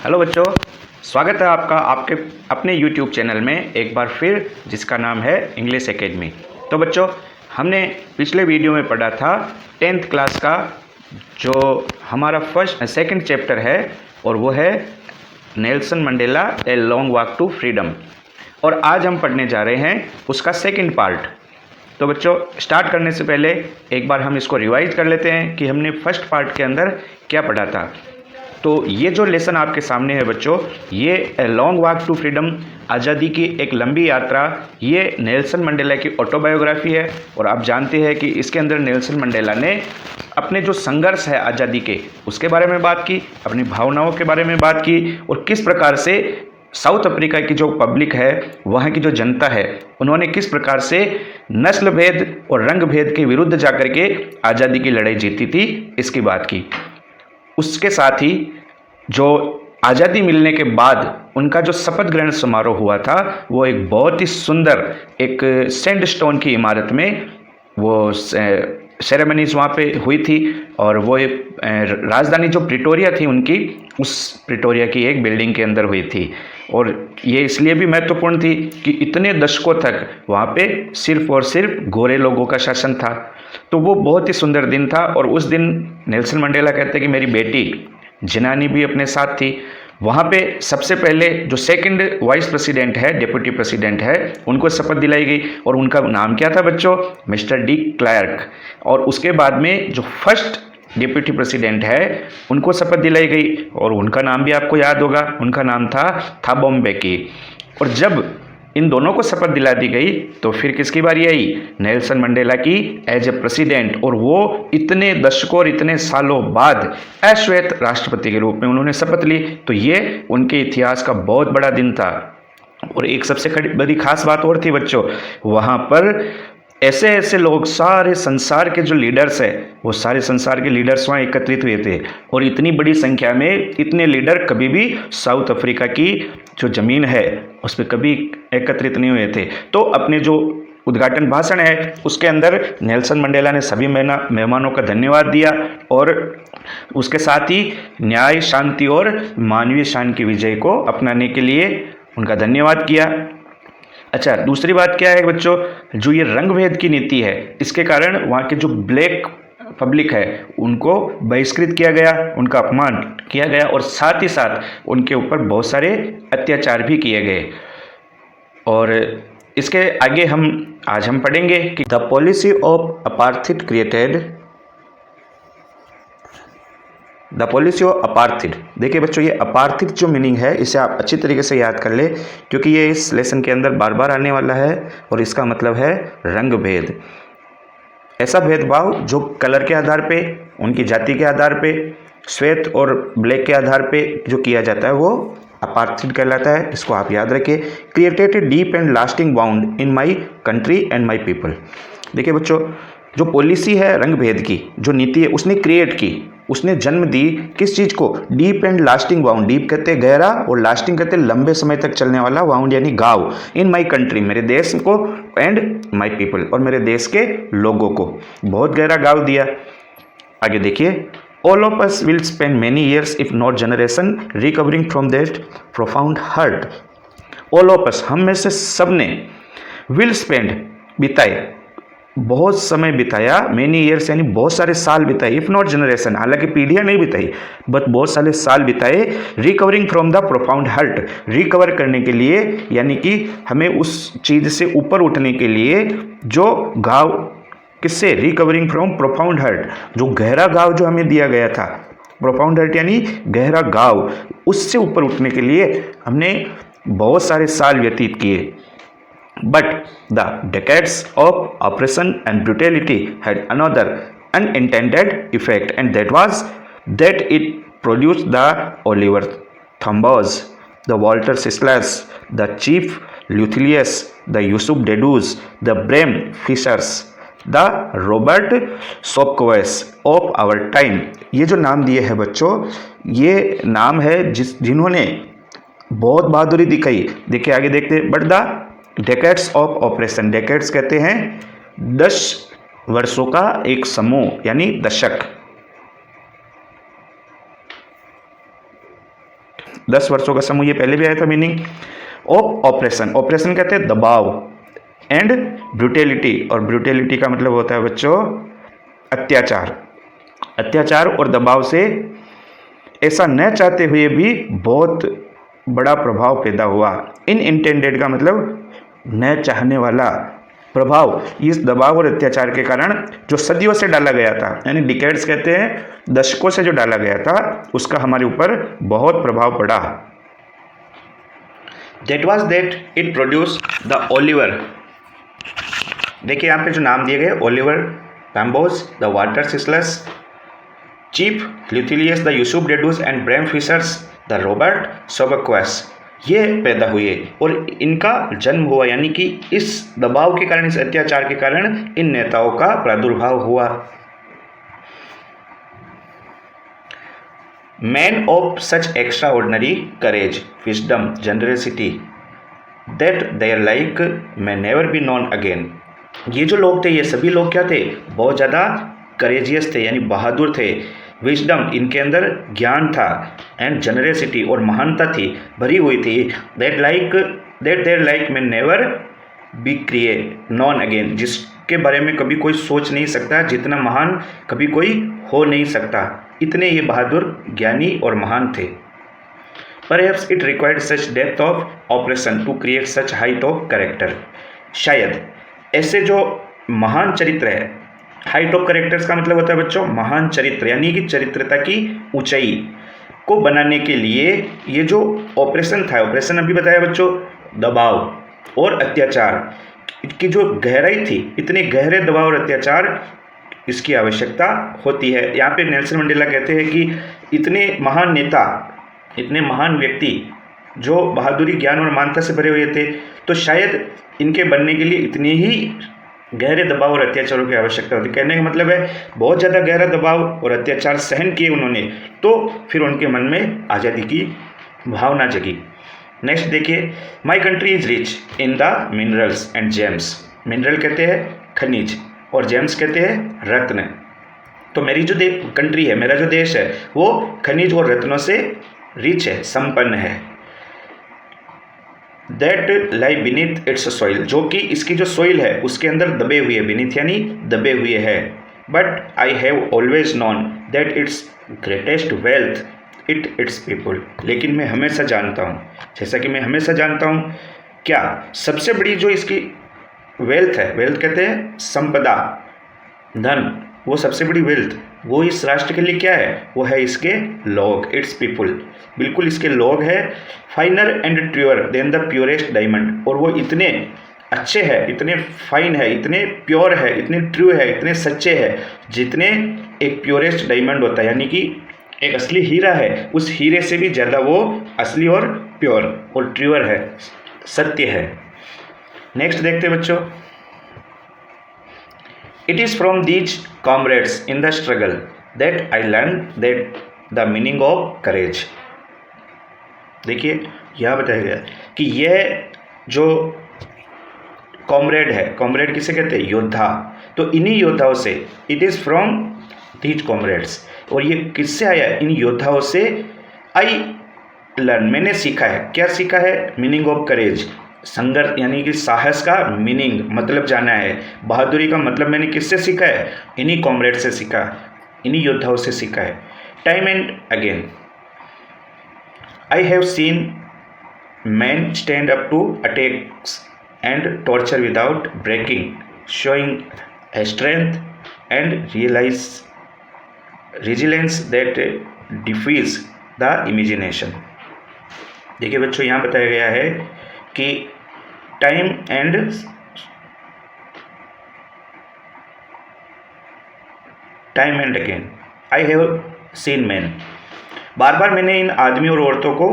Hello बच्चों, स्वागत है आपका आपके अपने YouTube चैनल में एक बार फिर, जिसका नाम है इंग्लिश एकेडमी। तो बच्चों, हमने पिछले वीडियो में पढ़ा था 10th क्लास का जो हमारा सेकंड चैप्टर है, और वो है Nelson Mandela a long walk to freedom. और आज हम पढ़ने जा रहे हैं उसका सेकंड पार्ट। तो बच्चों, स्टार्ट करने से पहले एक बार हम इसको रिवाइज कर लेते हैं कि हमने फर्स्ट पार्ट के अंदर क्या पढ़ा था। तो ये जो लेसन आपके सामने है बच्चों, ये a long walk to freedom, आज़ादी की एक लंबी यात्रा, ये नेल्सन मंडेला की ऑटोबायोग्राफी है। और आप जानते हैं कि इसके अंदर नेल्सन मंडेला ने अपने जो संघर्ष है आज़ादी के, उसके बारे में बात की, अपनी भावनाओं के बारे में बात की, और किस प्रकार से साउथ अफ्रीका की जो पब्लिक है, वहाँ की जो जनता है, उन्होंने किस प्रकार से नस्ल भेद और रंग भेद के विरुद्ध जाकर के आज़ादी की लड़ाई जीती थी, इसकी बात की। उसके साथ ही जो आज़ादी मिलने के बाद उनका जो शपथ ग्रहण समारोह हुआ था, वो एक बहुत ही सुंदर एक सैंडस्टोन की इमारत में वो सेरेमनीज वहाँ पे हुई थी। और वो एक राजधानी जो प्रिटोरिया थी उनकी, उस प्रिटोरिया की एक बिल्डिंग के अंदर हुई थी। और ये इसलिए भी महत्वपूर्ण थी कि इतने दशकों तक वहाँ पे सिर्फ और सिर्फ गोरे लोगों का शासन था। तो वो बहुत ही सुंदर दिन था। और उस दिन नेल्सन मंडेला कहते हैं कि मेरी बेटी जिनानी भी अपने साथ थी। वहाँ पे सबसे पहले जो सेकंड वाइस प्रेसिडेंट है, डिप्टी प्रेसिडेंट है, उनको शपथ दिलाई गई। और उनका नाम क्या था बच्चों? Mister de Klerk. और उसके बाद में जो फर्स्ट डिप्टी प्रेसिडेंट है, उनको शपथ दिलाई गई, और उनका नाम भी आपको याद होगा, उनका नाम था थॉबो म्बेकी। और जब इन दोनों को शपथ दिला दी गई, तो फिर किसकी बारी आई? नेल्सन मंडेला की एज ए प्रेसिडेंट। और वो इतने दशकों और इतने सालों बाद अश्वेत राष्ट्रपति के रूप में उन्होंने शपथ ली। तो ये उनके इतिहास का बहुत बड़ा दिन था। और एक सबसे बड़ी खास बात और थी बच्चों, वहाँ पर ऐसे ऐसे लोग, सारे संसार के जो लीडर्स हैं, वो सारे संसार के लीडर्स वहाँ एकत्रित हुए थे। और इतनी बड़ी संख्या में इतने लीडर कभी भी साउथ अफ्रीका की जो ज़मीन है उस पर कभी एकत्रित नहीं हुए थे। तो अपने जो उद्घाटन भाषण है उसके अंदर नेल्सन मंडेला ने सभी मेहमानों का धन्यवाद दिया, और उसके साथ ही न्याय, शांति और मानवीय शान की विजय को अपनाने के लिए उनका धन्यवाद किया। अच्छा, दूसरी बात क्या है बच्चों, जो ये रंग भेद की नीति है, इसके कारण वहाँ के जो ब्लैक पब्लिक है उनको बहिष्कृत किया गया, उनका अपमान किया गया, और साथ ही साथ उनके ऊपर बहुत सारे अत्याचार भी किए गए। और इसके आगे आज हम पढ़ेंगे कि the policy of apartheid created the policy of apartheid. देखिए बच्चों, ये अपार्थिड जो मीनिंग है, इसे आप अच्छी तरीके से याद कर ले, क्योंकि ये इस लेसन के अंदर बार बार आने वाला है। और इसका मतलब है रंग भेद। ऐसा भेदभाव जो कलर के आधार पे, उनकी जाति के आधार पे, श्वेत और ब्लैक के आधार पे जो किया जाता है, वो अपार्थिड कहलाता है। इसको आप याद रखिए। Created a deep and lasting bound in my country and my people. देखिए बच्चों, जो पॉलिसी है रंग भेद की, जो नीति है, उसने क्रिएट की, उसने जन्म दी किस चीज़ को? Deep and lasting bound. Deep कहते हैं गहरा, और लास्टिंग कहते हैं लंबे समय तक चलने वाला, बाउंड यानी गाँव। इन माई कंट्री, मेरे देश को, एंड माई पीपल, और मेरे देश के लोगों को बहुत गहरा गाँव दिया। आगे देखिए, all of us will spend many years if not generation recovering from that profound hurt. All of us, हम में से सब ने, विल स्पेंड, बिताए, बहुत समय बिताया, मेनी ईयर्स यानी बहुत सारे साल बिताए, इफ नॉट जनरेशन, हालांकि पीढ़ियां नहीं बिताई, बट बहुत सारे साल बिताए, recovering from the profound hurt, recover करने के लिए, यानी कि हमें उस चीज़ से ऊपर उठने के लिए जो घाव, किससे? रिकवरिंग फ्रॉम प्रोफाउंड हर्ट, जो गहरा घाव जो हमें दिया गया था, प्रोफाउंड हर्ट यानी गहरा घाव, उससे ऊपर उठने के लिए हमने बहुत सारे साल व्यतीत किए। But the decades of oppression and brutality had another unintended effect, and that it produced the Oliver Thombos, the Walter Sislers, the Chief Luthelius, the Yusuf Dedus, the Bram Fishers, the Robert Sopkowes of our time। ये जो नाम दिए हैं बच्चों, ये नाम है जिन्होंने बहुत बहादुरी दिखाई। देखिए आगे देखते, but the decades of operation, decades कहते हैं 10 वर्षों का एक समूह, यानी दशक। 10 वर्षों का समूह, ये पहले भी आया था मीनिंग ऑफ ऑपरेशन। ऑपरेशन कहते हैं दबाव, एंड ब्रूटेलिटी, और ब्रूटेलिटी का मतलब होता है बच्चों अत्याचार। अत्याचार और दबाव से ऐसा न चाहते हुए भी बहुत बड़ा प्रभाव पैदा हुआ। इन इंटेंडेड का मतलब न चाहने वाला प्रभाव इस दबाव और अत्याचार के कारण जो सदियों से डाला गया था, यानी डिकेड्स कहते हैं दशकों से जो डाला गया था, उसका हमारे ऊपर बहुत प्रभाव पड़ा। That was that it produce the Oliver. देखिए यहाँ पे जो नाम दिए गए, Oliver Tambos, the Walter Sisulus, chief Luthulis, the Yusuf Dadoos and Bram Fischers, the Robert Sobukwes, ये पैदा हुए और इनका जन्म हुआ, यानी कि इस दबाव के कारण, इस अत्याचार के कारण इन नेताओं का प्रादुर्भाव हुआ। Man of such extraordinary courage, wisdom, generosity, that their like may never be known again. ये जो लोग थे, ये सभी लोग क्या थे, बहुत ज़्यादा करेजियस थे, यानी बहादुर थे। विजडम, इनके अंदर ज्ञान था, एंड जनरसिटी, और महानता थी, भरी हुई थी। दैट देयर लाइक में never be create non again, जिसके बारे में कभी कोई सोच नहीं सकता, जितना महान कभी कोई हो नहीं सकता, इतने ये बहादुर, ज्ञानी और महान थे। Perhaps it required such depth of operation to create such height of character। शायद ऐसे जो महान चरित्र है, हाइट ऑफ कैरेक्टर्स का मतलब होता है बच्चों महान चरित्र, यानी कि चरित्रता की ऊंचाई को बनाने के लिए ये जो ऑपरेशन था, ऑपरेशन अभी बताया बच्चों, दबाव और अत्याचार की जो गहराई थी, इतने गहरे दबाव और अत्याचार, इसकी आवश्यकता होती है। यहाँ पे नेल्सन मंडेला कहते हैं कि इतने महान नेता, इतने महान व्यक्ति जो बहादुरी, ज्ञान और मानता से भरे हुए थे, तो शायद इनके बनने के लिए इतने ही गहरे दबाव और अत्याचारों की आवश्यकता होती। कहने का मतलब है बहुत ज़्यादा गहरा दबाव और अत्याचार सहन किए उन्होंने, तो फिर उनके मन में आज़ादी की भावना जगी। नेक्स्ट देखिए, my country is rich in the minerals and James. Mineral कहते हैं खनिज और जेम्स कहते हैं रत्न। तो मेरी जो कंट्री है, मेरा जो देश है, वो खनिज और रत्नों से रिच है, संपन्न है। That lie beneath it's soil, जो कि इसकी जो सॉइल है उसके अंदर दबे हुए, बीनीथ यानी दबे हुए है। But I have always known that it's greatest wealth it's people. लेकिन मैं हमेशा जानता हूँ, जैसा कि मैं हमेशा जानता हूँ, क्या सबसे बड़ी जो इसकी वेल्थ है, वेल्थ कहते हैं संपदा, धन, वो सबसे बड़ी वेल्थ वो इस राष्ट्र के लिए क्या है, वो है इसके लोग, इट्स पीपल। बिल्कुल इसके लोग है। Finer and truer than the purest diamond, और वो इतने अच्छे हैं, इतने फाइन है, इतने प्योर है, इतने ट्रू है, इतने सच्चे हैं, जितने एक प्योरेस्ट डायमंड होता है, यानी कि एक असली हीरा है, उस हीरे से भी ज़्यादा वो असली और प्योर और ट्रूअर है, सत्य है। नेक्स्ट देखते हैं बच्चों, It is from these comrades in the struggle that I learned that the meaning of courage। देखिए यहाँ बताया गया कि यह जो कॉमरेड है, कॉमरेड किसे कहते हैं, योद्धा, तो इन्हीं योद्धाओं से, it is from these comrades, और ये किससे आया, इन योद्धाओं से। आई लर्न, मैंने सीखा है, क्या सीखा है, मीनिंग ऑफ करेज, संघर्ष यानी कि साहस का मीनिंग, मतलब जाना है, बहादुरी का मतलब मैंने किससे सीखा है, इन्हीं कॉमरेड से सीखा, इन्हीं योद्धाओं से सीखा है। Time and again I have seen man stand up to attacks and torture without breaking, showing a strength and resilience that defies the imagination. देखिए बच्चों यहाँ बताया गया है कि time and again I have seen men, बार बार मैंने इन आदमी और औरतों को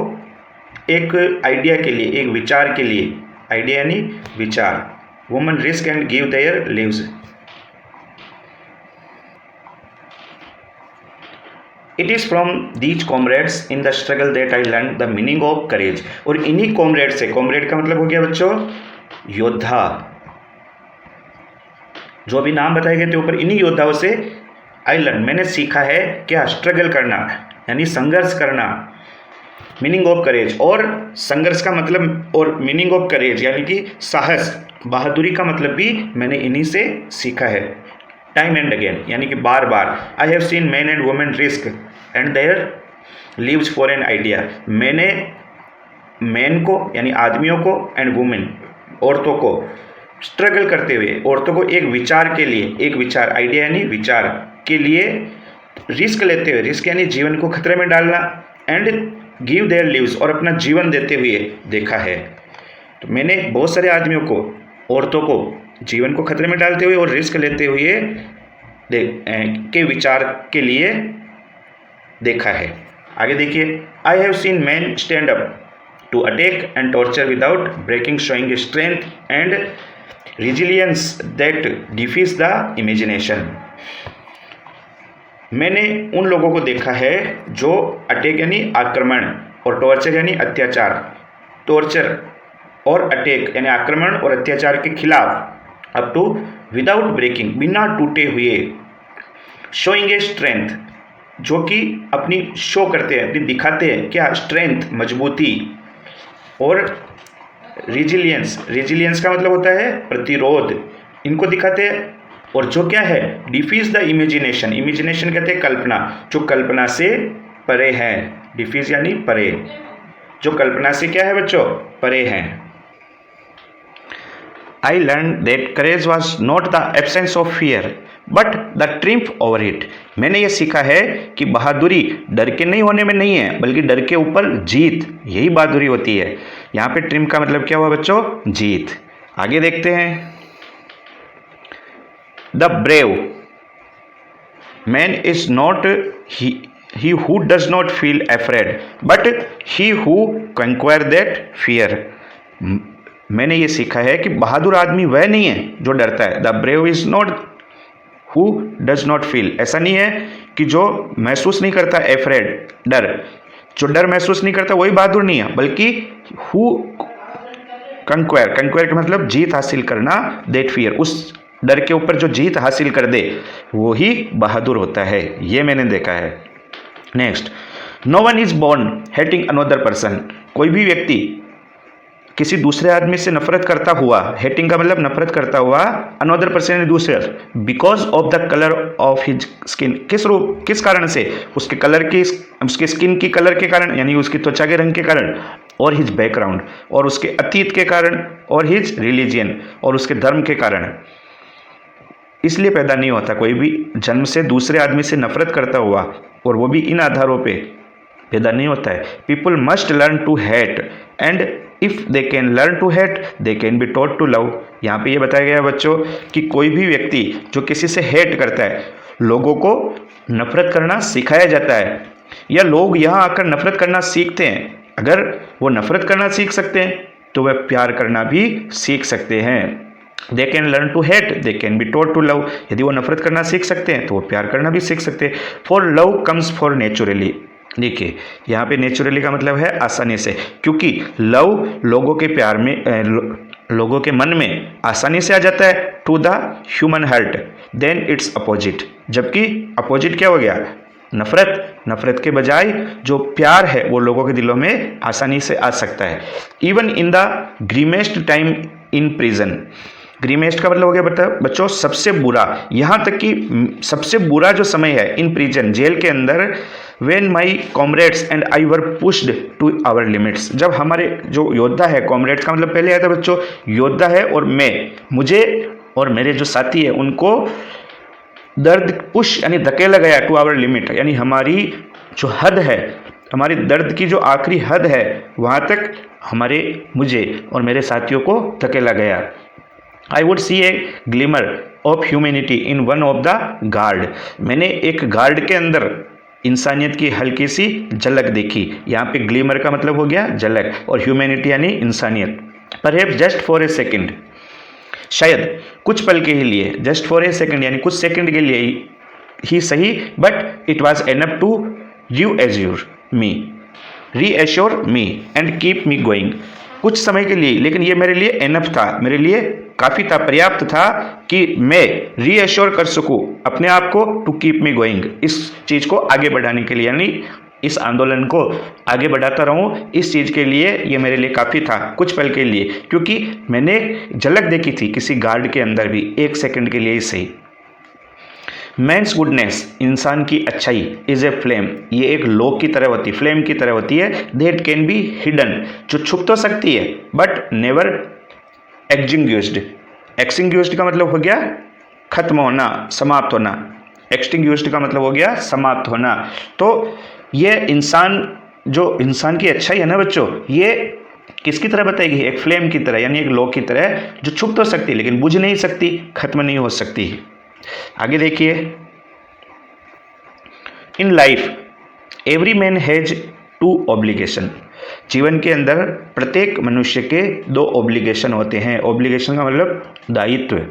एक आइडिया के लिए, एक विचार के लिए, आइडिया यानी विचार, woman risk and give their lives. It is from these comrades in the struggle that I learn the meaning of courage, और इन्हीं कॉमरेड से, कॉमरेड का मतलब हो गया बच्चों योद्धा, जो भी नाम बताए गए थे ऊपर, इन्हीं योद्धाओं से आई लर्न, मैंने सीखा है क्या, स्ट्रगल करना यानी संघर्ष करना, मीनिंग ऑफ करेज, और संघर्ष का मतलब और मीनिंग ऑफ करेज यानी कि साहस, बहादुरी का मतलब भी मैंने इन्हीं से सीखा है। टाइम एंड अगेन यानी कि बार बार। I have seen men and women risk and their lives for an idea. मैंने मैन को यानी आदमियों को एंड वुमेन औरतों को स्ट्रगल करते हुए, औरतों को एक विचार के लिए, एक विचार आइडिया यानी विचार के लिए रिस्क लेते हुए, रिस्क यानी जीवन को खतरे में डालना, एंड गिव देयर लिव्स और अपना जीवन देते हुए देखा है। तो मैंने बहुत सारे आदमियों को, औरतों को जीवन को खतरे में डालते हुए और रिस्क लेते हुए के विचार के लिए देखा है। आगे देखिए, I have seen man stand up to attack and torture without breaking, showing strength and resilience that defies the imagination। मैंने उन लोगों को देखा है जो अटैक यानी आक्रमण और टॉर्चर यानी अत्याचार, टॉर्चर और अटैक यानी आक्रमण और अत्याचार के खिलाफ अप टू विदाउट ब्रेकिंग बिना टूटे हुए, शोइंग ए स्ट्रेंथ जो कि अपनी शो करते हैं, अपनी दिखाते हैं क्या, स्ट्रेंथ मजबूती, और रिजिलियंस, रिजिलियंस का मतलब होता है प्रतिरोध, इनको दिखाते हैं। और जो क्या है, डिफीज द इमेजिनेशन, इमेजिनेशन कहते हैं कल्पना, जो कल्पना से परे है, डिफीज यानी परे, जो कल्पना से क्या है बच्चों, परे हैं। I learn that courage was not the absence of fear but the triumph over it. मैंने ये सीखा है कि बहादुरी डर के नहीं होने में नहीं है, बल्कि डर के ऊपर जीत, यही बहादुरी होती है। यहाँ पे ट्रिम का मतलब क्या हुआ बच्चों, जीत। आगे देखते हैं, the brave man is not he who does not feel afraid but he who conquer that fear। मैंने ये सीखा है कि बहादुर आदमी वह नहीं है जो डरता है। The brave is not who does not feel, ऐसा नहीं है कि जो महसूस नहीं करता एफ्रेड, डर, जो डर महसूस नहीं करता वही बहादुर नहीं है, बल्कि हु कंक्वायर, कंक्वायर का मतलब जीत हासिल करना, दैट फियर, उस डर के ऊपर जो जीत हासिल कर दे वो ही बहादुर होता है, ये मैंने देखा है। Next, no one is born hating another person. कोई भी व्यक्ति किसी दूसरे आदमी से नफरत करता हुआ, हेटिंग का मतलब नफरत करता हुआ, अनदर पर्सन दूसरे, because of the colour of his skin, किस कारण से, उसके कलर की, उसके स्किन की कलर के कारण यानी उसकी त्वचा के रंग के कारण, और हिज बैकग्राउंड और उसके अतीत के कारण, और हिज रिलीजियन और उसके धर्म के कारण। इसलिए पैदा नहीं होता कोई भी जन्म से दूसरे आदमी से नफरत करता हुआ, और वो भी इन आधारों पे पैदा नहीं होता है। People must learn to hate and if they can learn to hate they can be taught to love. यहाँ पे ये बताया गया है बच्चों कि कोई भी व्यक्ति जो किसी से हेट करता है, लोगों को नफरत करना सिखाया जाता है, या लोग यहाँ आकर नफरत करना सीखते हैं। अगर वो नफरत करना सीख सकते हैं तो वह प्यार करना भी सीख सकते हैं। They can learn to hate they can be taught to love. यदि वो नफरत करना सीख सकते हैं तो वो प्यार करना भी सीख सकते हैं। For love comes for naturally. देखिए यहाँ पे नेचुरली का मतलब है आसानी से, क्योंकि लव लोगों के प्यार में, लोगों के मन में आसानी से आ जाता है। To the human heart than it's opposite, जबकि अपोजिट क्या हो गया, नफरत। नफरत के बजाय जो प्यार है वो लोगों के दिलों में आसानी से आ सकता है। Even in the grimmest time in prison. Grimmest का मतलब हो गया बच्चों सबसे बुरा, यहाँ तक कि सबसे बुरा जो समय है इन प्रिजन, जेल के अंदर, when my comrades and I were pushed to our limits. जब हमारे जो योद्धा है, कॉमरेड का मतलब पहले आया था बच्चों योद्धा है, और मैं, मुझे और मेरे जो साथी है उनको दर्द पुश यानी धकेला गया टू आवर लिमिट, यानी हमारी जो हद है, हमारी दर्द की जो आखिरी हद है वहाँ तक मुझे और मेरे साथियों को धकेला गया। I would see A glimmer of humanity in one of the guard. मैंने एक गार्ड के अंदर इंसानियत की हल्की सी झलक देखी। यहाँ पे ग्लिमर का मतलब हो गया झलक, और ह्यूमैनिटी यानी इंसानियत। Perhaps just for a second, शायद कुछ पल के ही लिए, जस्ट फॉर ए सेकेंड यानी कुछ सेकंड के लिए ही सही, but it was enough to reassure me and keep me going. कुछ समय के लिए, लेकिन ये मेरे लिए एनफ था, मेरे लिए काफ़ी था, पर्याप्त था कि मैं रीएश्योर कर सकूँ अपने आप को, टू कीप मी गोइंग, इस चीज़ को आगे बढ़ाने के लिए, यानी इस आंदोलन को आगे बढ़ाता रहूं, इस चीज़ के लिए ये मेरे लिए काफ़ी था कुछ पल के लिए, क्योंकि मैंने झलक देखी थी किसी गार्ड के अंदर भी, 1 सेकंड के लिए ही सही। मैंस गुडनेस, इंसान की अच्छाई, इज़ ए फ्लेम, ये एक लोक की तरह होती है, फ्लेम की तरह होती है, दैट कैन बी हिडन, जो छुप तो सकती है बट नेवर एक्सटिंग्विश्ड। एक्सटिंग्विश्ड का मतलब हो गया खत्म होना, समाप्त होना। एक्सटिंग्विश्ड का मतलब हो गया समाप्त होना। तो ये इंसान, जो इंसान की अच्छाई है ना बच्चों, ये किसकी तरह बताएगी? एक फ्लेम की तरह, यानी एक लो की तरह, जो छुप तो सकती है लेकिन बुझ नहीं सकती, खत्म नहीं हो सकती। आगे देखिए, in life every man has 2 obligation. जीवन के अंदर प्रत्येक मनुष्य के 2 ऑब्लिगेशन होते हैं। ऑब्लिगेशन का मतलब दायित्व।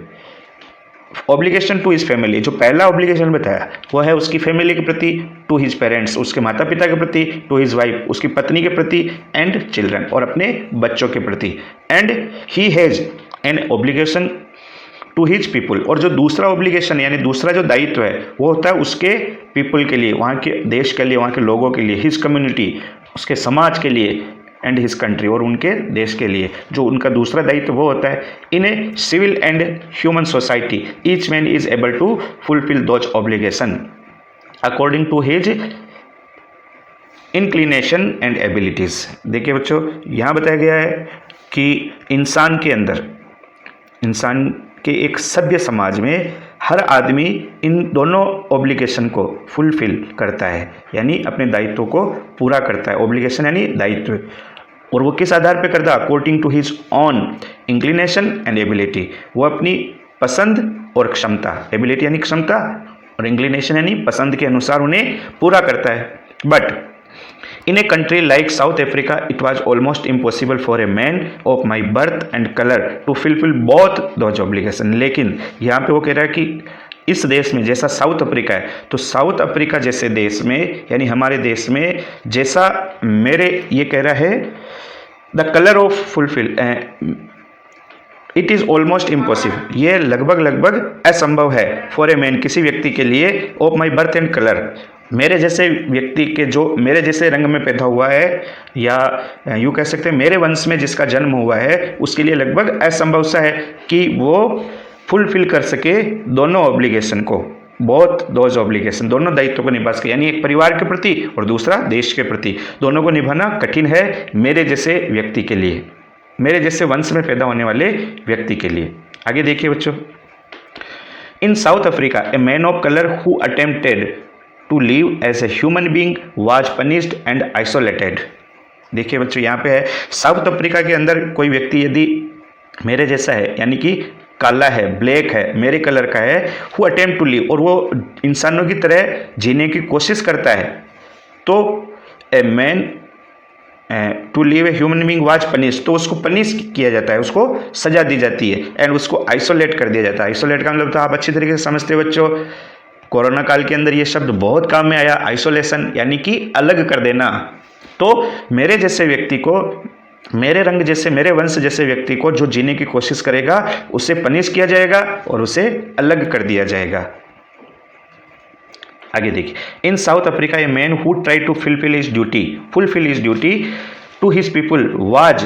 ऑब्लिगेशन टू हिज फैमिली, जो पहला ऑब्लिगेशन बताया वो है उसकी फैमिली के प्रति, टू हिज पेरेंट्स, उसके माता पिता के प्रति, टू हिज वाइफ, उसकी पत्नी के प्रति, एंड चिल्ड्रन, और अपने बच्चों के प्रति। And he has an obligation to his people, और जो दूसरा ऑब्लिगेशन यानी दूसरा जो दायित्व है वो होता है उसके पीपल के लिए, वहाँ के देश के लिए, वहाँ के लोगों के लिए, हिज कम्युनिटी, उसके समाज के लिए, एंड हिज कंट्री, और उनके देश के लिए। जो उनका दूसरा दायित्व वो होता है, in a civil and human society each man is able to fulfil those obligation according to his inclination and abilities. देखिए बच्चों, यहाँ बताया गया है कि इंसान के अंदर, इंसान के एक सभ्य समाज में हर आदमी इन दोनों ऑब्लिगेशन को फुलफिल करता है, यानी अपने दायित्वों को पूरा करता है। ऑब्लिगेशन यानी दायित्व, और वो किस आधार पे करता है? According to his own inclination and ability, वो अपनी पसंद और क्षमता, एबिलिटी यानी क्षमता और इंक्लिनेशन यानी पसंद के अनुसार उन्हें पूरा करता है। But in a country like South Africa, it was almost impossible for a man of my birth and color to fulfill both those obligations। लेकिन यहाँ पे वो कह रहा है कि इस देश में, जैसा साउथ अफ्रीका है, तो साउथ अफ्रीका जैसे देश में, यानी हमारे देश में, जैसा मेरे, ये कह रहा है the colour of fulfil, it is almost impossible, ये लगभग असंभव है, फॉर ए मैन, किसी व्यक्ति के लिए, of my birth and colour, मेरे जैसे व्यक्ति के, जो मेरे जैसे रंग में पैदा हुआ है, या यूँ कह सकते हैं मेरे वंश में जिसका जन्म हुआ है, उसके लिए लगभग असंभव सा है कि वो फुलफिल कर सके दोनों ऑब्लिगेशन को, बोथ दोज ऑब्लिगेशन, दोनों दायित्वों को निभा सके, यानी एक परिवार के प्रति और दूसरा देश के प्रति, दोनों को निभाना कठिन है मेरे जैसे व्यक्ति के लिए, मेरे जैसे वंश में पैदा होने वाले व्यक्ति के लिए। आगे देखिए बच्चों, in South Africa a man of colour who attempted to live as a human being was punished and isolated. देखिए बच्चों, यहाँ पे है साउथ अफ्रीका के अंदर कोई व्यक्ति यदि मेरे जैसा है, यानी कि काला है, ब्लैक है, मेरे कलर का है, हु अटेम्प्ट टू लिव, और वो इंसानों की तरह जीने की कोशिश करता है, तो a man to live a human being was punish, तो उसको पनिश किया जाता है, उसको सजा दी जाती है, एंड उसको आइसोलेट कर दिया जाता है। आइसोलेट का मतलब तो आप अच्छी तरीके से समझते हो बच्चों, कोरोना काल के अंदर ये शब्द बहुत काम में आया, आइसोलेशन, यानी कि अलग कर देना। तो मेरे जैसे व्यक्ति को, मेरे रंग जैसे, मेरे वंश जैसे व्यक्ति को जो जीने की कोशिश करेगा उसे पनिश किया जाएगा और उसे अलग कर दिया जाएगा। आगे देखिए, in South Africa a man who try to fulfil his duty to his people was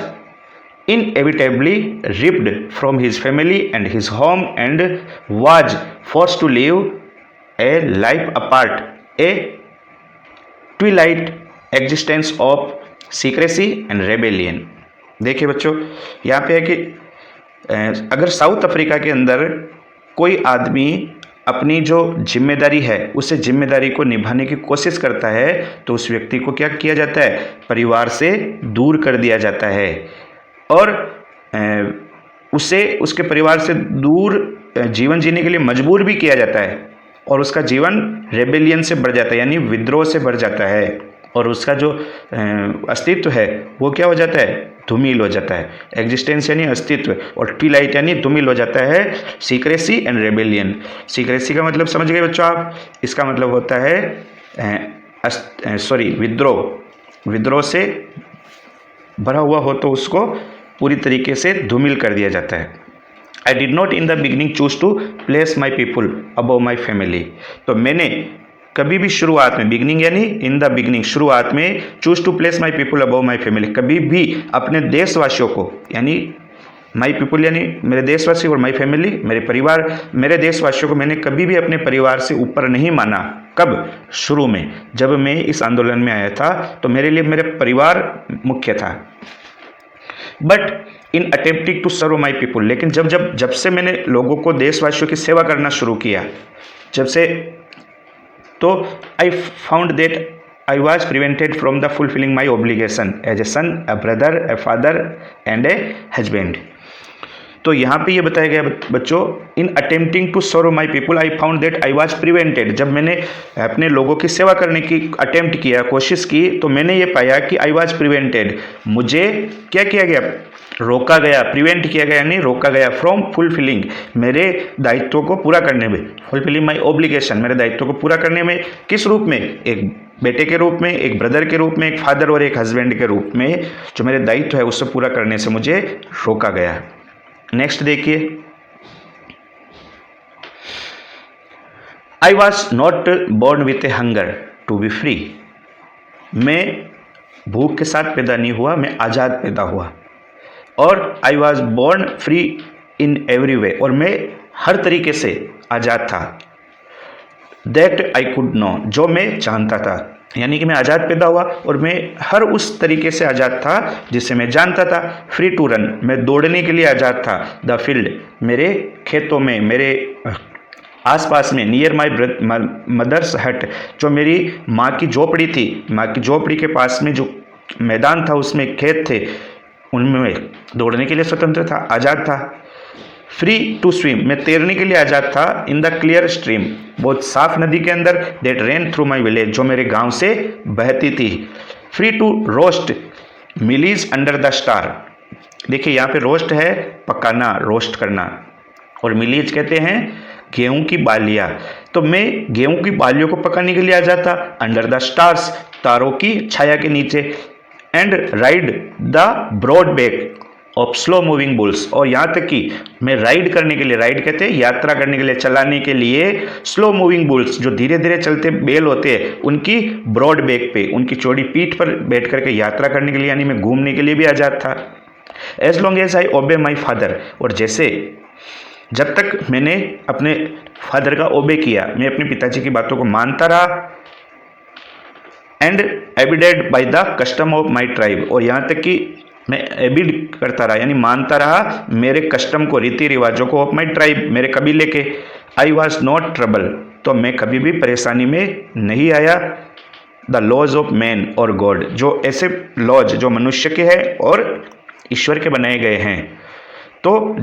inevitably ripped from his family and his home and was forced to live a life apart, a twilight existence of secrecy and rebellion। देखिए बच्चों, यहाँ पे है कि अगर south Africa के अंदर कोई आदमी अपनी जो जिम्मेदारी है, उसे जिम्मेदारी को निभाने की कोशिश करता है, तो उस व्यक्ति को क्या किया जाता है? परिवार से दूर कर दिया जाता है, और उसे उसके परिवार से दूर जीवन जीने के लिए मजबूर भी किया जाता है, और उसका जीवन रेबेलियन से बढ़ जाता है, यानी विद्रोह से बढ़ जाता है, और उसका जो अस्तित्व है वो क्या हो जाता है? धूमिल हो जाता है। एग्जिस्टेंस यानी अस्तित्व, और ट्विलाइट यानी धूमिल हो जाता है। सीक्रेसी एंड रेबेलियन, सीक्रेसी का मतलब समझ गए बच्चों आप, इसका मतलब होता है विद्रोह से भरा हुआ हो तो उसको पूरी तरीके से धूमिल कर दिया जाता है। I did not in the beginning choose to place my people above my family, तो मैंने कभी भी शुरुआत में, बिगनिंग यानी इन द बिगनिंग, शुरुआत में, choose to place my people above my family, कभी भी अपने देशवासियों को, यानी माई पीपुल यानी मेरे देशवासी और माई फैमिली मेरे परिवार, मेरे देशवासियों को मैंने कभी भी अपने परिवार से ऊपर नहीं माना। कब? शुरू में, जब मैं इस आंदोलन में आया था तो मेरे लिए मेरे परिवार मुख्य था। But in attempting to serve my people, लेकिन जब से मैंने लोगों को, देशवासियों की सेवा करना शुरू किया, जब से, तो आई found that I was prevented from the fulfilling my obligation as a son, a brother, a father and a husband. तो यहाँ पे ये बताया गया बच्चों, in attempting to serve my people I found that I was prevented, जब मैंने अपने लोगों की सेवा करने की अटेम्प्ट किया, कोशिश की, तो मैंने ये पाया कि आई वॉज प्रिवेंटेड, मुझे क्या किया गया? रोका गया, प्रिवेंट किया गया यानी रोका गया, फ्रॉम फुलफिलिंग, मेरे दायित्वों को पूरा करने में, फुलफिलिंग माई ऑब्लिगेशन, मेरे दायित्वों को पूरा करने में। किस रूप में? एक बेटे के रूप में, एक ब्रदर के रूप में, एक फादर और एक हस्बैंड के रूप में, जो मेरे दायित्व है उससे पूरा करने से मुझे रोका गया। नेक्स्ट देखिए, I was not born with a hunger to be free, मैं भूख के साथ पैदा नहीं हुआ, मैं आज़ाद पैदा हुआ। और I was born free in every way, और मैं हर तरीके से आज़ाद था। दैट आई कुड नो, जो मैं जानता था, यानी कि मैं आज़ाद पैदा हुआ और मैं हर उस तरीके से आज़ाद था जिसे मैं जानता था। फ्री टू रन, मैं दौड़ने के लिए आज़ाद था। द फील्ड, मेरे खेतों में, मेरे आसपास में, नियर माई मदर्स हट, जो मेरी माँ की झोपड़ी थी, माँ की झोपड़ी के पास में जो मैदान था, उसमें खेत थे, उनमें दौड़ने के लिए स्वतंत्र था, आज़ाद था। फ्री टू स्विम, मैं तैरने के लिए आज़ाद था। इन द क्लियर स्ट्रीम, बहुत साफ नदी के अंदर, that ran through my village, जो मेरे गांव से बहती थी। Free to roast mealies under the star, देखिए यहाँ पे रोस्ट है पकाना, रोस्ट करना, और मिलीज कहते हैं गेहूं की बालियाँ, तो मैं गेहूं की बालियों को पकाने के लिए आज़ाद था। अंडर द स्टार्स, तारों की छाया के नीचे। And ride the broad back of slow moving bulls, और यहाँ तक कि मैं राइड करने के लिए, राइड कहते हैं यात्रा करने के लिए, चलाने के लिए, स्लो मूविंग बुल्स, जो धीरे धीरे चलते बैल होते हैं, उनकी ब्रॉड बैक पे, उनकी चौड़ी पीठ पर बैठ करके यात्रा करने के लिए, यानी मैं घूमने के लिए भी आज़ाद था। एज लॉन्ग एज आई ओबे माई फादर, और जैसे जब तक मैंने अपने फादर का ओबे किया, मैं अपने पिताजी की बातों को मानता रहा। And abided by the custom of my tribe, और यहाँ तक कि मैं एबिड करता रहा, यानी मानता रहा मेरे कस्टम को, रीति रिवाजों को, ऑफ माई ट्राइब, मेरे कबीले के। आई वॉज नॉट ट्रबल, तो मैं कभी भी परेशानी में नहीं आया। द लॉज ऑफ मैन और गॉड, जो ऐसे लॉज जो मनुष्य के हैं और ईश्वर के बनाए गए हैं, तो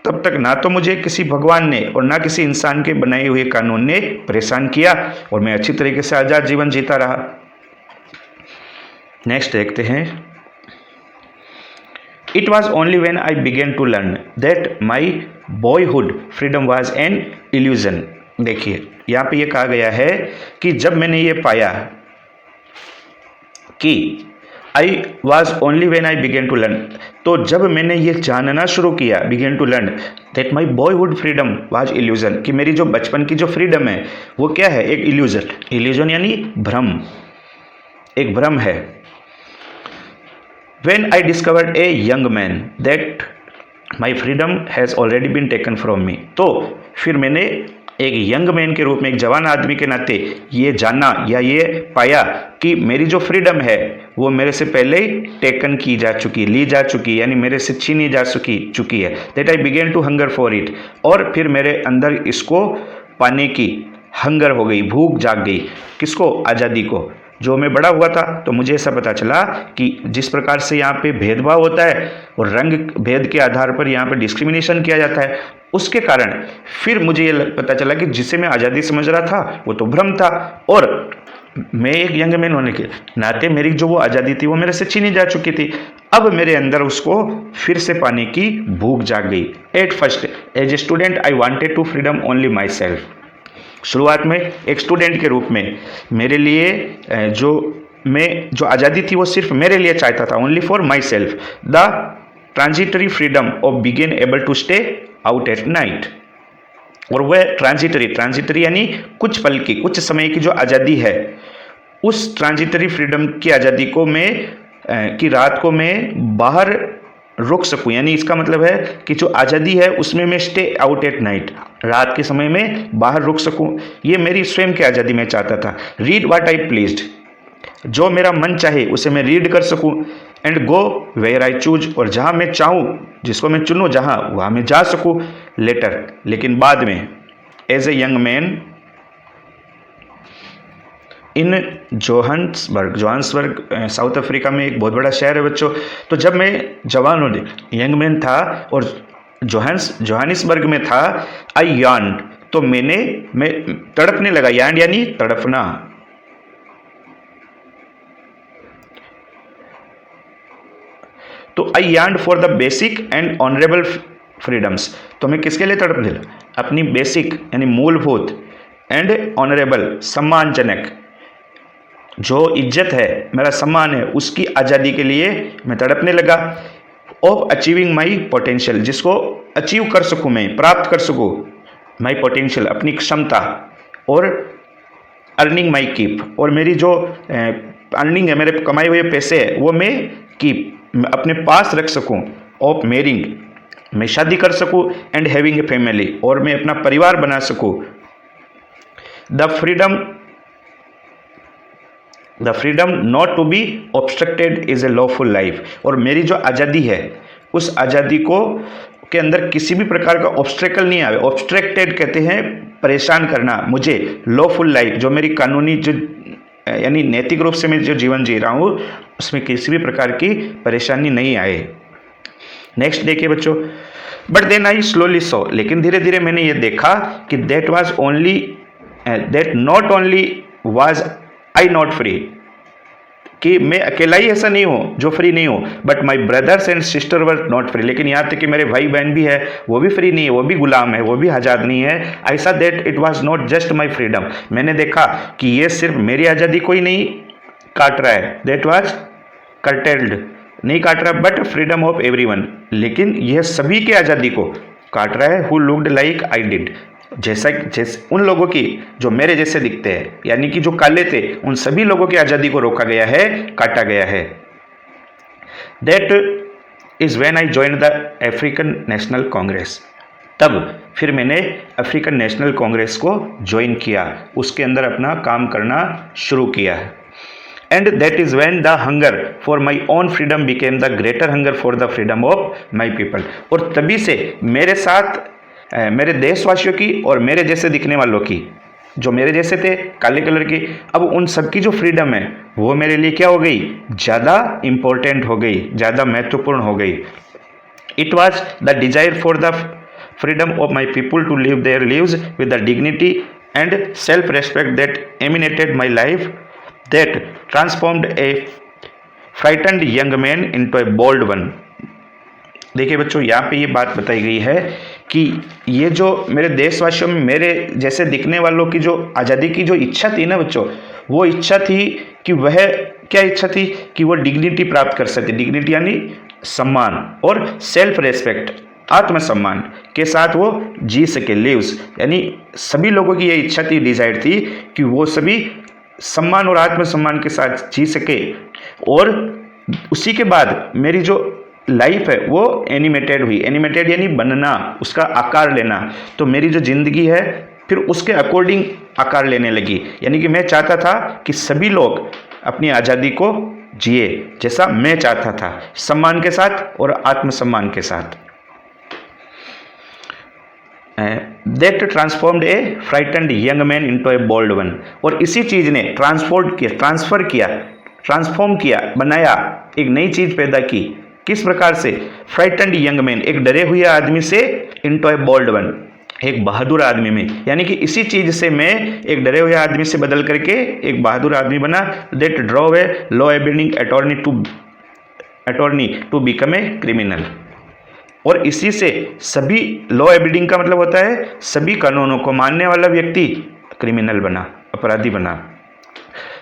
तब तक ना तो मुझे किसी भगवान ने और ना किसी इंसान के बनाए हुए कानून ने परेशान किया, और मैं अच्छी तरीके से आज़ाद जीवन जीता रहा। नेक्स्ट देखते हैं, it was only when I began to learn that my boyhood freedom was an illusion. देखिए यहाँ पे ये कहा गया है कि जब मैंने ये पाया कि I was only when I began to learn, तो जब मैंने ये जानना शुरू किया, began to learn that my boyhood freedom was illusion, कि मेरी जो बचपन की जो फ्रीडम है वो क्या है? एक इल्यूजन, इल्यूजन यानी भ्रम, एक भ्रम है। When I discovered a young man that my freedom has already been taken from me, तो फिर मैंने एक यंग मैन के रूप में, एक जवान आदमी के नाते ये जाना या ये पाया कि मेरी जो फ्रीडम है वो मेरे से पहले ही टेकन की जा चुकी, ली जा चुकी, यानी मेरे से छीनी जा चुकी है। That I began to hunger for it, और फिर मेरे अंदर इसको पाने की हंगर हो गई, भूख जाग गई। किसको? आज़ादी को। जो मैं बड़ा हुआ था तो मुझे ऐसा पता चला कि जिस प्रकार से यहाँ पे भेदभाव होता है और रंग भेद के आधार पर यहाँ पे डिस्क्रिमिनेशन किया जाता है, उसके कारण फिर मुझे ये पता चला कि जिसे मैं आज़ादी समझ रहा था वो तो भ्रम था, और मैं एक यंग मैन होने के नाते मेरी जो वो आज़ादी थी वो मेरे से छीनी जा चुकी थी। अब मेरे अंदर उसको फिर से पाने की भूख जाग गई। At first as a student I wanted to freedom only myself, शुरुआत में एक स्टूडेंट के रूप में मेरे लिए जो आज़ादी थी वो सिर्फ मेरे लिए चाहता था, only for myself. The transitory freedom of बिगिन able to stay out at night, और वह ट्रांजिटरी यानी कुछ पल की, कुछ समय की जो आज़ादी है, उस ट्रांजिटरी फ्रीडम की आज़ादी को कि रात को मैं बाहर रुक सकूं, यानी इसका मतलब है कि जो आज़ादी है उसमें मैं स्टे आउट एट नाइट, रात के समय में बाहर रुक सकूं, ये मेरी स्वयं की आज़ादी मैं चाहता था। रीड व्हाट आई प्लीज्ड, जो मेरा मन चाहे उसे मैं रीड कर सकूं। And go where I choose, और जहां मैं चाहूं, जिसको मैं चुनूं जहां, वहां मैं जा सकूं। लेटर, लेकिन बाद में, as a young man in Johannesburg South Africa में एक बहुत बड़ा शहर है बच्चों। तो जब मैं जवान और यंग मैन था और जोहानिसबर्ग में था, आई यार्न, तो मैं तड़पने लगा। यार्न यानी तड़पना। तो I yearn for the basic and honourable freedoms, तो मैं किसके लिए तड़पने लगा? अपनी बेसिक यानी मूलभूत, एंड ऑनरेबल सम्मानजनक, जो इज्जत है, मेरा सम्मान है, उसकी आज़ादी के लिए मैं तड़पने लगा। ऑफ अचीविंग माई पोटेंशियल, जिसको अचीव कर सकूं, मैं प्राप्त कर सकूं, माई पोटेंशियल अपनी क्षमता, और अर्निंग माई कीप, और मेरी जो अर्निंग है, मेरे कमाए हुए पैसे है, वो मैं कीप अपने पास रख सकूं। ऑफ मैरिंग, मैं शादी कर सकूं। एंड हैविंग ए फैमिली, और मैं अपना परिवार बना सकूं। The freedom not to be obstructed is a lawful life, और मेरी जो आज़ादी है, उस आज़ादी को के अंदर किसी भी प्रकार का ऑब्स्ट्रैकल नहीं आवे। ऑब्स्ट्रक्टेड कहते हैं परेशान करना मुझे। लॉफुल लाइफ, जो मेरी कानूनी, जो यानी नैतिक रूप से मैं जो जीवन जी रहा हूँ, उसमें किसी भी प्रकार की परेशानी नहीं आए। नेक्स्ट देखिए बच्चों, but then I slowly saw, लेकिन धीरे धीरे मैंने ये देखा कि that not only was I not free, कि मैं अकेला ही ऐसा नहीं हूँ जो फ्री नहीं हूँ, but my brothers and sister were not free, लेकिन यहाँ तक कि मेरे भाई बहन भी है, वो भी फ्री नहीं है, वो भी गुलाम है, वो भी आज़ाद नहीं है। ऐसा that it was not just my freedom, मैंने देखा कि ये सिर्फ मेरी आज़ादी को ही नहीं काट रहा है, दैट वाज कर्टेल्ड, नहीं काट रहा, बट फ्रीडम ऑफ एवरीवन, लेकिन यह सभी की आज़ादी को काट रहा है। Who looked like I did, जैसे उन लोगों की जो मेरे जैसे दिखते हैं, यानी कि जो काले थे, उन सभी लोगों की आज़ादी को रोका गया है, काटा गया है। That is when I joined the African national Congress, तब फिर मैंने अफ्रीकन नेशनल कांग्रेस को ज्वाइन किया, उसके अंदर अपना काम करना शुरू किया है। And that is when the hunger for my own freedom became the greater hunger for the freedom of my people, और तभी से मेरे साथ मेरे देशवासियों की और मेरे जैसे दिखने वालों की, जो मेरे जैसे थे काले कलर की, अब उन सबकी जो फ्रीडम है वो मेरे लिए क्या हो गई? ज़्यादा इम्पोर्टेंट हो गई, ज़्यादा महत्वपूर्ण हो गई। It was the desire for the freedom of my people to live their lives with the dignity and self respect that animated my life, that transformed a frightened young man into a bold one. देखिए बच्चों, यहाँ पे ये बात बताई गई है कि ये जो मेरे देशवासियों में मेरे जैसे दिखने वालों की जो आज़ादी की जो इच्छा थी ना बच्चों, वो इच्छा थी कि वह क्या इच्छा थी कि वो डिग्निटी प्राप्त कर सके। डिग्निटी यानी सम्मान, और सेल्फ रेस्पेक्ट आत्मसम्मान के साथ वो जी सके। लिव्स यानी सभी लोगों की ये इच्छा थी, डिजायर थी कि वो सभी सम्मान और आत्मसम्मान के साथ जी सके। और उसी के बाद मेरी जो लाइफ है वो एनिमेटेड हुई। एनिमेटेड यानी बनना, उसका आकार लेना। तो मेरी जो जिंदगी है फिर उसके अकॉर्डिंग आकार लेने लगी। यानी कि मैं चाहता था कि सभी लोग अपनी आज़ादी को जिए जैसा मैं चाहता था, सम्मान के साथ और आत्मसम्मान के साथ। That transformed a frightened young man into a bold one, और इसी चीज़ ने ट्रांसफॉर्म किया, बनाया, एक नई चीज़ पैदा की। किस प्रकार से? फ्राइटन्ड यंग मैन, एक डरे हुए आदमी से, इनटू ए बोल्ड वन, एक बहादुर आदमी में। यानी कि इसी चीज से मैं एक डरे हुए आदमी से बदल करके एक बहादुर आदमी बना। That drove a law abiding attorney to become a criminal, और इसी से सभी, लॉ अबीडिंग का मतलब होता है सभी कानूनों को मानने वाला व्यक्ति क्रिमिनल बना, अपराधी बना।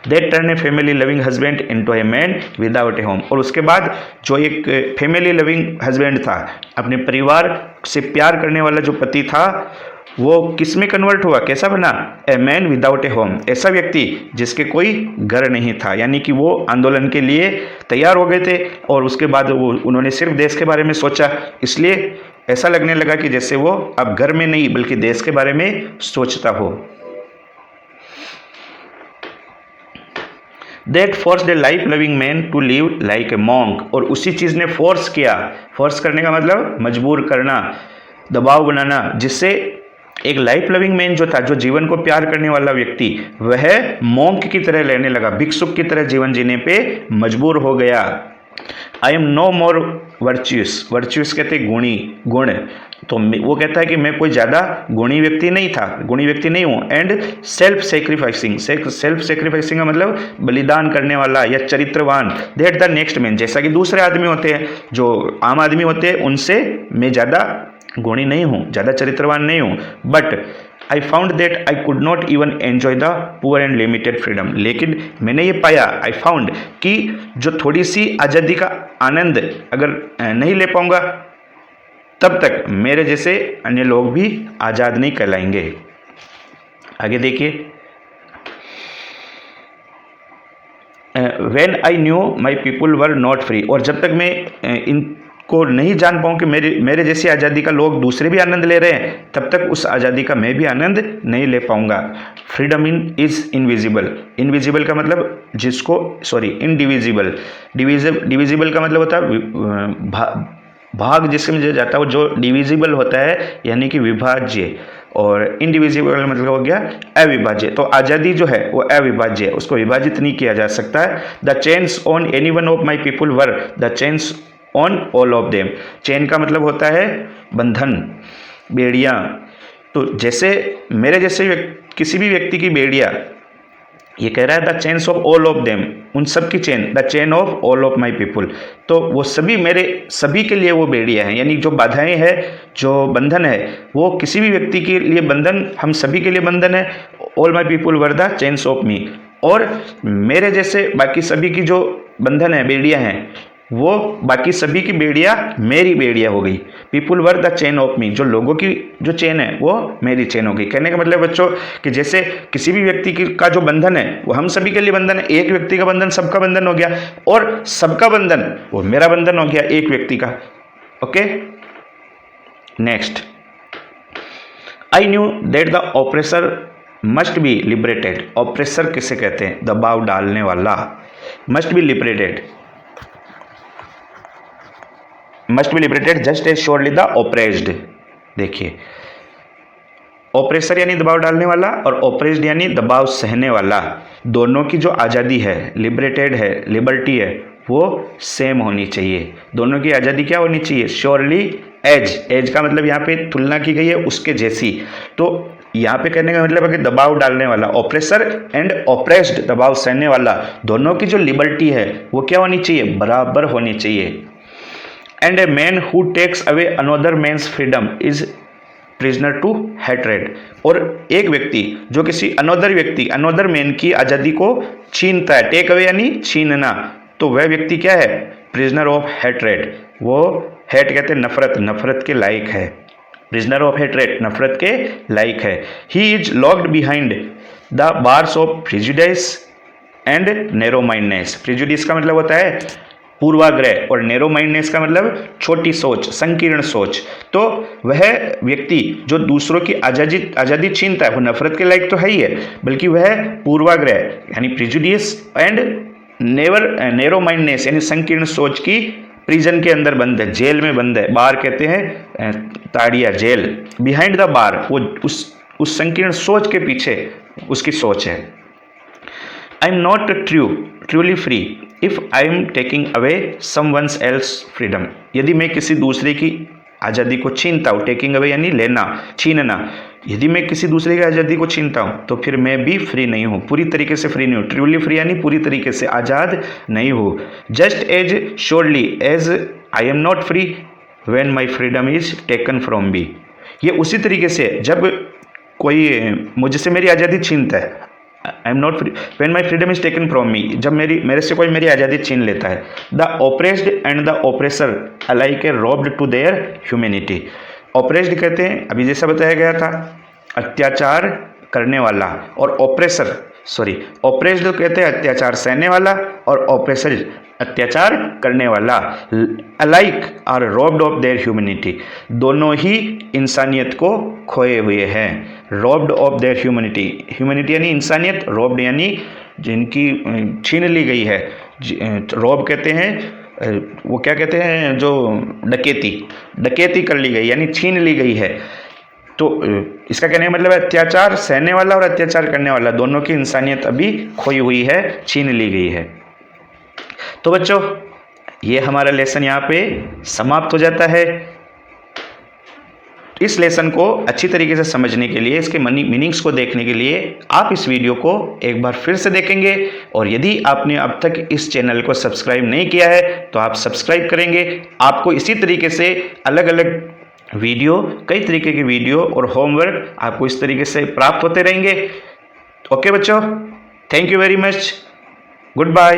That turn a family loving husband into a man without A home, और उसके बाद जो एक फैमिली लविंग हस्बैंड था, अपने परिवार से प्यार करने वाला जो पति था, वो किस में कन्वर्ट हुआ, कैसा बना, a man without A home, ऐसा व्यक्ति जिसके कोई घर नहीं था। यानी कि वो आंदोलन के लिए तैयार हो गए थे और उसके बाद वो उन्होंने सिर्फ देश के बारे में सोचा, इसलिए ऐसा लगने लगा कि जैसे वो अब घर में नहीं बल्कि देश के बारे में सोचता हो। That force the life living man to live like a monk, और उसी चीज़ ने फोर्स किया, फोर्स करने का मतलब मजबूर करना, दबाव बनाना, जिससे एक लाइफ लिविंग मैन जो था, जो जीवन को प्यार करने वाला व्यक्ति, वह मॉन्क की तरह रहने लगा, भिक्षुक की तरह जीवन जीने पे मजबूर हो गया। आई एम नो मोर वर्च्यूस, वर्च्यूस कहते गुणी, गुण, तो वो कहता है कि मैं कोई ज़्यादा गुणी व्यक्ति नहीं था, गुणी व्यक्ति नहीं हूँ। And self sacrificing, self sacrificing का मतलब बलिदान करने वाला या चरित्रवान। दैट द नेक्स्ट मैन, जैसा कि दूसरे आदमी होते हैं, जो आम आदमी होते हैं, उनसे मैं ज़्यादा गुणी नहीं हूँ, ज़्यादा चरित्रवान नहीं हूँ। But I found that I could not even enjoy the poor and limited freedom, लेकिन मैंने ये पाया, आई फाउंड, कि जो थोड़ी सी आज़ादी का आनंद अगर नहीं ले पाऊंगा, तब तक मेरे जैसे अन्य लोग भी आज़ाद नहीं कहलाएंगे। आगे देखिए, when I knew my people were not free, और जब तक मैं इनको नहीं जान पाऊँ कि मेरे जैसी आज़ादी का लोग दूसरे भी आनंद ले रहे हैं, तब तक उस आज़ादी का मैं भी आनंद नहीं ले पाऊंगा। फ्रीडम इज इनविजिबल, इनविजिबल का मतलब जिसको, सॉरी इनडिविजिबल, डिविजिबल का मतलब होता है भाग जिसमें जाता है, जो डिविजिबल होता है यानी कि विभाज्य, और इनडिविजिबल मतलब हो गया अविभाज्य। तो आज़ादी जो है वो अविभाज्य है, उसको विभाजित नहीं किया जा सकता है। The chains on any one of my people were the chains on all of them, chain का मतलब होता है बंधन, बेड़ियाँ। तो जैसे मेरे जैसे किसी भी व्यक्ति की बेड़ियाँ, ये कह रहा है the chains of all of them, उन सब की chain, the chain of all of my people, तो वो सभी मेरे सभी के लिए वो बेड़ियाँ हैं, यानी जो बाधाएं हैं, जो बंधन है, वो किसी भी व्यक्ति के लिए बंधन, हम सभी के लिए बंधन है। All my people were the chains of me, और मेरे जैसे बाकी सभी की जो बंधन है, बेड़ियाँ हैं, वो बाकी सभी की बेड़ियाँ मेरी बेड़ियाँ हो गई। People were the chain of me, जो लोगों की जो चेन है वो मेरी चेन हो गई। कहने का मतलब बच्चों कि जैसे किसी भी व्यक्ति का जो बंधन है वो हम सभी के लिए बंधन है, एक व्यक्ति का बंधन सबका बंधन हो गया, और सबका बंधन वो मेरा बंधन हो गया एक व्यक्ति का। Okay, next, I knew that the oppressor must be liberated, oppressor किसे कहते हैं, दबाव डालने वाला, must be liberated, must be liberated just as surely the oppressed. देखिए, ऑप्रेसर यानी दबाव डालने वाला और ऑप्रेस्ड यानी दबाव सहने वाला, दोनों की जो आज़ादी है, लिबरेटेड है, लिबर्टी है, वो सेम होनी चाहिए। दोनों की आज़ादी क्या होनी चाहिए, श्योरली एज, एज का मतलब यहाँ पे तुलना की गई है उसके जैसी। तो यहाँ पे कहने का मतलब है कि दबाव डालने वाला, ऑप्रेसर एंड ऑप्रेस्ड, दबाव सहने वाला, दोनों की जो लिबर्टी है वो क्या होनी चाहिए, बराबर होनी चाहिए। And a man who takes away another man's freedom is prisoner to hatred, और एक व्यक्ति जो किसी अनदर व्यक्ति, अनदर मैन की आज़ादी को छीनता है, टेक अवे यानी छीनना, तो वह व्यक्ति क्या है, प्रिजनर ऑफ हेट्रेड, वो हेट कहते हैं नफरत, नफरत के लायक है, प्रिजनर ऑफ हेट्रेड नफरत के लायक है। He is locked behind the bars of prejudice and narrow mindness, prejudice का मतलब होता है पूर्वाग्रह, और नैरो माइंडनेस का मतलब छोटी सोच, संकीर्ण सोच। तो वह व्यक्ति जो दूसरों की आज़ादी छीनता है वो नफरत के लायक तो है ही है, बल्कि वह पूर्वाग्रह यानी प्रिजुडिस एंड नैरो माइंडनेस यानी संकीर्ण सोच की प्रिजन के अंदर बंद है, जेल में बंद है। बार कहते हैं ताड़िया, जेल। बिहाइंड द बार, वो उस संकीर्ण सोच के पीछे उसकी सोच है। I am not truly free if I am taking away someone's else freedom, यदि मैं किसी दूसरे की आज़ादी को छीनता हूँ, टेकिंग अवे यानी लेना, छीनना, यदि मैं किसी दूसरे की आज़ादी को छीनता हूँ तो फिर मैं भी फ्री नहीं हूँ, पूरी तरीके से फ्री नहीं हूँ। ट्रूली फ्री यानी पूरी तरीके से आज़ाद नहीं हूँ। Just as surely as I am not free when my freedom is taken from me, ये उसी तरीके से जब कोई मुझसे मेरी आज़ादी छीनता है, I am not free when my freedom is taken from me, जब मेरे से कोई मेरी आज़ादी छीन लेता है। The oppressed and the oppressor alike are robbed to their humanity, oppressed कहते हैं अभी जैसा बताया गया था अत्याचार करने वाला, और ऑपरेसर ऑपरेसर कहते हैं अत्याचार सहने वाला, और ऑपरेसर अत्याचार करने वाला। Alike are robbed of their humanity, दोनों ही इंसानियत को खोए हुए हैं। Robbed of their humanity, humanity यानी इंसानियत, रॉब्ड यानी जिनकी छीन ली गई है। रॉब कहते हैं वो क्या कहते हैं, जो डकैती कर ली गई यानी छीन ली गई है। तो इसका कहने का मतलब है अत्याचार सहने वाला और अत्याचार करने वाला दोनों की इंसानियत अभी खोई हुई है, छीन ली गई है। तो बच्चों ये हमारा लेसन यहाँ पे समाप्त हो जाता है। इस लेसन को अच्छी तरीके से समझने के लिए, इसके मीनिंग्स को देखने के लिए आप इस वीडियो को एक बार फिर से देखेंगे, और यदि आपने अब तक इस चैनल को सब्सक्राइब नहीं किया है तो आप सब्सक्राइब करेंगे। आपको इसी तरीके से अलग अलग वीडियो, कई तरीके के वीडियो और होमवर्क आपको इस तरीके से प्राप्त होते रहेंगे। ओके बच्चों, thank you very much, good bye.